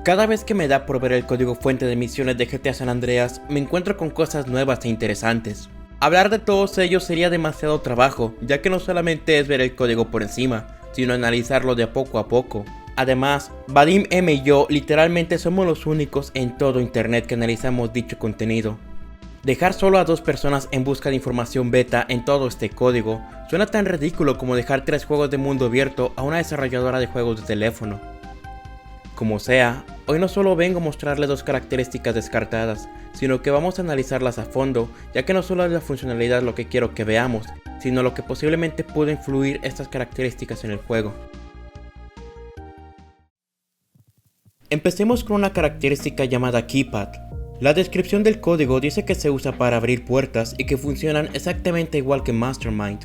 Cada vez que me da por ver el código fuente de misiones de GTA San Andreas, me encuentro con cosas nuevas e interesantes. Hablar de todos ellos sería demasiado trabajo, ya que no solamente es ver el código por encima, sino analizarlo de poco a poco. Además, Vadim M y yo literalmente somos los únicos en todo internet que analizamos dicho contenido. Dejar solo a 2 personas en busca de información beta en todo este código suena tan ridículo como dejar 3 juegos de mundo abierto a una desarrolladora de juegos de teléfono. Como sea, hoy no solo vengo a mostrarles 2 características descartadas, sino que vamos a analizarlas a fondo, ya que no solo es la funcionalidad lo que quiero que veamos, sino lo que posiblemente pudo influir estas características en el juego. Empecemos con una característica llamada Keypad. La descripción del código dice que se usa para abrir puertas y que funcionan exactamente igual que Mastermind.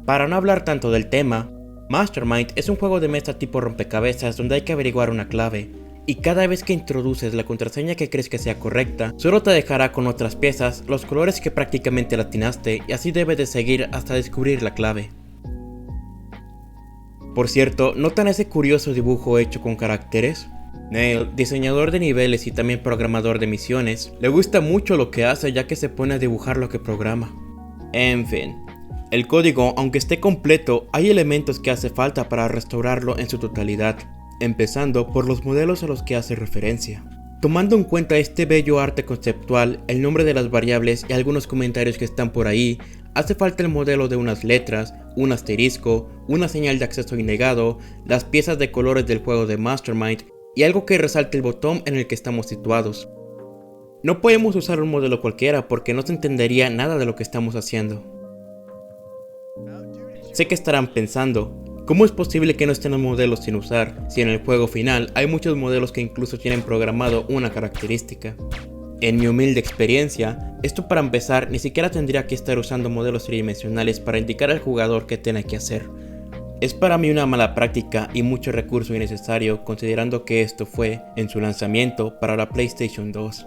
Para no hablar tanto del tema, Mastermind es un juego de mesa tipo rompecabezas donde hay que averiguar una clave, y cada vez que introduces la contraseña que crees que sea correcta, solo te dejará con otras piezas los colores que prácticamente latinaste, y así debes de seguir hasta descubrir la clave. Por cierto, ¿notan ese curioso dibujo hecho con caracteres? Neil, diseñador de niveles y también programador de misiones, le gusta mucho lo que hace ya que se pone a dibujar lo que programa. En fin, el código, aunque esté completo, hay elementos que hace falta para restaurarlo en su totalidad, empezando por los modelos a los que hace referencia. Tomando en cuenta este bello arte conceptual, el nombre de las variables y algunos comentarios que están por ahí, hace falta el modelo de unas letras, un asterisco, una señal de acceso innegado, las piezas de colores del juego de Mastermind y algo que resalte el botón en el que estamos situados. No podemos usar un modelo cualquiera porque no se entendería nada de lo que estamos haciendo. Sé que estarán pensando, ¿cómo es posible que no estén los modelos sin usar, si en el juego final hay muchos modelos que incluso tienen programado una característica? En mi humilde experiencia, esto para empezar ni siquiera tendría que estar usando modelos tridimensionales para indicar al jugador qué tiene que hacer. Es para mí una mala práctica y mucho recurso innecesario considerando que esto fue, en su lanzamiento, para la PlayStation 2.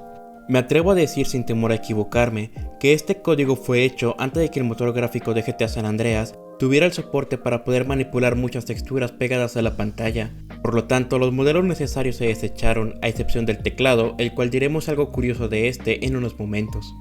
Me atrevo a decir sin temor a equivocarme que este código fue hecho antes de que el motor gráfico de GTA San Andreas tuviera el soporte para poder manipular muchas texturas pegadas a la pantalla. Por lo tanto, los modelos necesarios se desecharon, a excepción del teclado, el cual diremos algo curioso de este en unos momentos.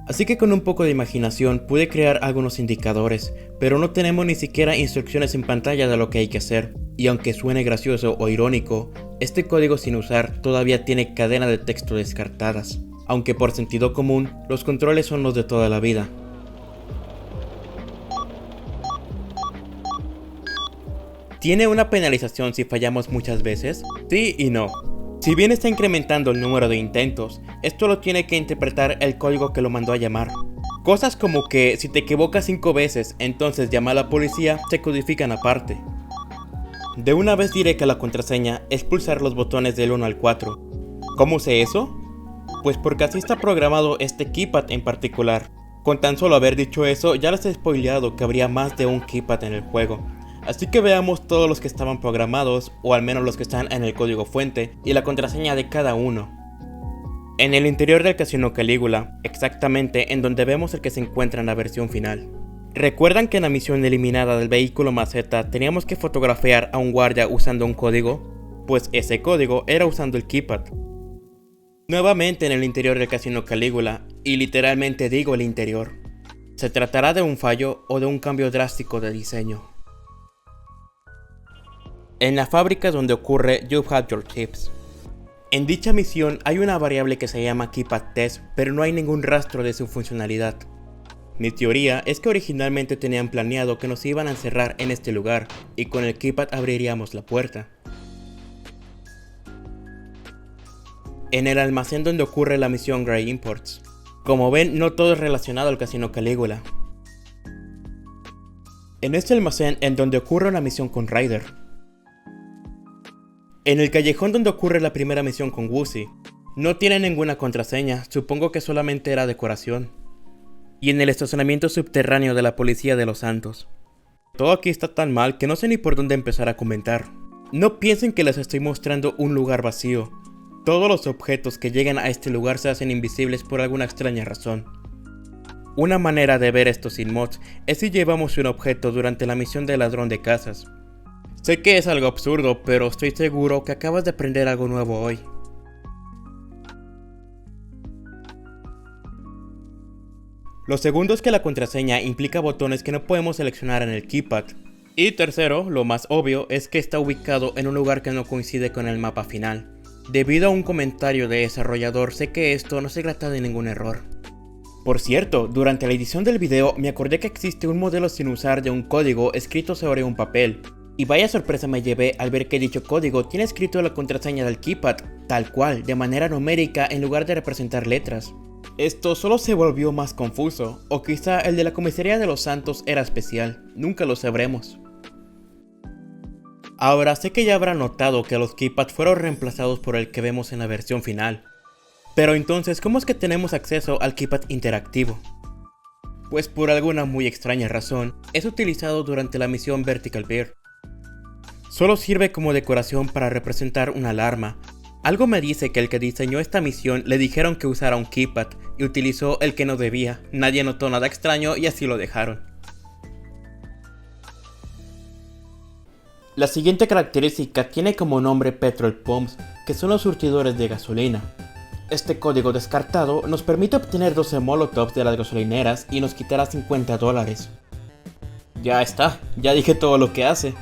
Así que con un poco de imaginación pude crear algunos indicadores, pero no tenemos ni siquiera instrucciones en pantalla de lo que hay que hacer, y aunque suene gracioso o irónico, este código sin usar todavía tiene cadena de texto descartadas, aunque por sentido común, los controles son los de toda la vida. ¿Tiene una penalización si fallamos muchas veces? Sí y no. Si bien está incrementando el número de intentos, esto lo tiene que interpretar el código que lo mandó a llamar. Cosas como que si te equivocas 5 veces, entonces llama a la policía, se codifican aparte. De una vez diré que la contraseña es pulsar los botones del 1 al 4. ¿Cómo sé eso? Pues porque así está programado este keypad en particular. Con tan solo haber dicho eso, ya les he spoileado que habría más de un keypad en el juego. Así que veamos todos los que estaban programados, o al menos los que están en el código fuente, y la contraseña de cada uno. En el interior del Casino Calígula, exactamente en donde vemos el que se encuentra en la versión final. ¿Recuerdan que en la misión eliminada del vehículo maceta teníamos que fotografiar a un guardia usando un código? Pues ese código era usando el keypad. Nuevamente en el interior del Casino Calígula, y literalmente digo el interior. ¿Se tratará de un fallo o de un cambio drástico de diseño? En la fábrica donde ocurre You Have Your Chips. En dicha misión hay una variable que se llama Keypad Test, pero no hay ningún rastro de su funcionalidad. Mi teoría es que originalmente tenían planeado que nos iban a encerrar en este lugar, y con el keypad abriríamos la puerta. En el almacén donde ocurre la misión Grey Imports. Como ven, no todo es relacionado al Casino Calígula. En este almacén en donde ocurre una misión con Ryder. En el callejón donde ocurre la primera misión con Woozie, no tiene ninguna contraseña, supongo que solamente era decoración. Y en el estacionamiento subterráneo de la Policía de Los Santos. Todo aquí está tan mal que no sé ni por dónde empezar a comentar. No piensen que les estoy mostrando un lugar vacío. Todos los objetos que llegan a este lugar se hacen invisibles por alguna extraña razón. Una manera de ver esto sin mods es si llevamos un objeto durante la misión de ladrón de casas. Sé que es algo absurdo, pero estoy seguro que acabas de aprender algo nuevo hoy. Lo segundo es que la contraseña implica botones que no podemos seleccionar en el keypad. Y tercero, lo más obvio, es que está ubicado en un lugar que no coincide con el mapa final. Debido a un comentario de desarrollador, sé que esto no se trata de ningún error. Por cierto, durante la edición del video me acordé que existe un modelo sin usar de un código escrito sobre un papel. Y vaya sorpresa me llevé al ver que dicho código tiene escrito la contraseña del keypad, tal cual, de manera numérica en lugar de representar letras. Esto solo se volvió más confuso, o quizá el de la comisaría de los Santos era especial, nunca lo sabremos. Ahora sé que ya habrán notado que los keypads fueron reemplazados por el que vemos en la versión final. Pero entonces, ¿cómo es que tenemos acceso al keypad interactivo? Pues por alguna muy extraña razón, es utilizado durante la misión Vertical Bear. Solo sirve como decoración para representar una alarma. Algo me dice que el que diseñó esta misión le dijeron que usara un keypad y utilizó el que no debía. Nadie notó nada extraño y así lo dejaron. La siguiente característica tiene como nombre Petrol Pumps, que son los surtidores de gasolina. Este código descartado nos permite obtener 12 molotovs de las gasolineras y nos quitará $50. Ya está, ya dije todo lo que hace.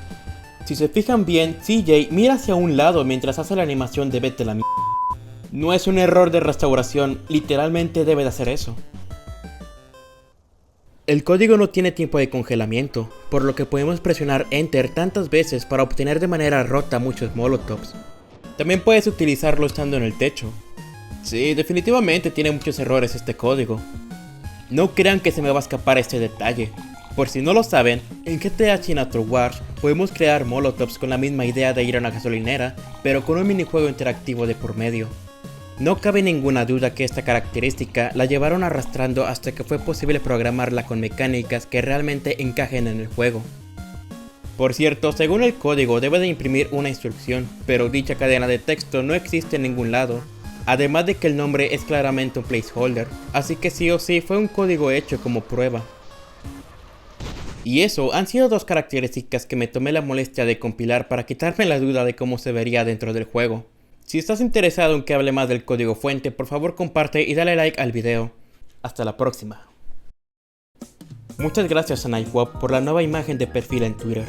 Si se fijan bien, CJ mira hacia un lado mientras hace la animación de vete la m***. No es un error de restauración, literalmente debe de hacer eso. El código no tiene tiempo de congelamiento, por lo que podemos presionar Enter tantas veces para obtener de manera rota muchos molotovs. También puedes utilizarlo estando en el techo. Sí, definitivamente tiene muchos errores este código. No crean que se me va a escapar este detalle. Por si no lo saben, en GTA Sinatra Wars podemos crear molotovs con la misma idea de ir a una gasolinera, pero con un minijuego interactivo de por medio. No cabe ninguna duda que esta característica la llevaron arrastrando hasta que fue posible programarla con mecánicas que realmente encajen en el juego. Por cierto, según el código debe de imprimir una instrucción, pero dicha cadena de texto no existe en ningún lado, además de que el nombre es claramente un placeholder, así que sí o sí fue un código hecho como prueba. Y eso han sido dos características que me tomé la molestia de compilar para quitarme la duda de cómo se vería dentro del juego. Si estás interesado en que hable más del código fuente, por favor comparte y dale like al video. Hasta la próxima. Muchas gracias a Nightwap por la nueva imagen de perfil en Twitter.